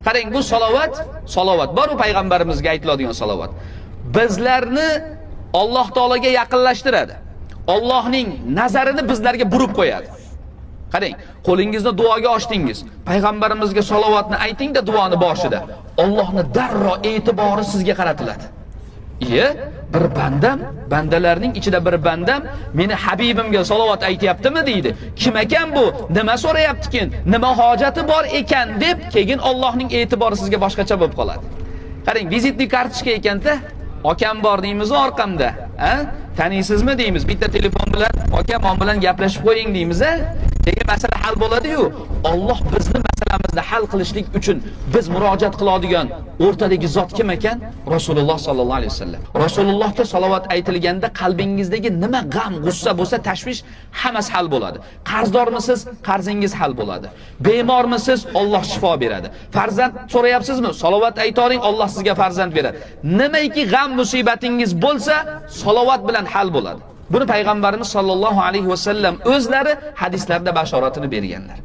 Qarang, bu salovat bor u payg'ambarimizga aytiladigan salovat. Bizlarni Alloh taolaga yaqinlashtiradi. Allohning nazarini bizlarga burib qo'yadi. Qarang, qo'lingizni duoga ochdingiz. Payg'ambarimizga salovatni ayting-da duoni boshida. Allohning darro e'tibori sizga qaratiladi. Bir bandalarning ichida bir bandam meni Habibimga salovat aytayaptimi deydi. Kim ekan bu? Nima so'rayaptikin? Nima hojati bor ekan deb, keyin Allohning e'tibori sizga boshqacha bo'lib qoladi. Qarang, vizitli kartochka ekanda, akam bor deymiz orqamda, Taniysizmi deymiz. Bitta telefon bilan akamon bilan gaplashib qo'ying deymiz, Keyin masala hal bo'ladi-yu. Alloh bizni masalamizni hal qilishlik uchun biz murojaat qiladigan o'rtadagi zot kim ekan? Rasululloh sallallohu alayhi vasallam. Rasulullohga salovat aytilganda qalbingizdagi nima g'am, g'ussa bo'lsa, tashvish hammasi hal bo'ladi. Qarzdormisiz? Qarzingiz hal bo'ladi. Bemormisiz? Alloh shifo beradi. Farzand so'rayapsizmi? Salovat aytoring, Alloh sizga farzand beradi. Nimaiki g'am musibatingiz bo'lsa, salovat bilan hal bo'ladi. Buni payg'ambarimiz sallallohu alayhi vasallam o'zlari hadislarda bashoratini berganlar.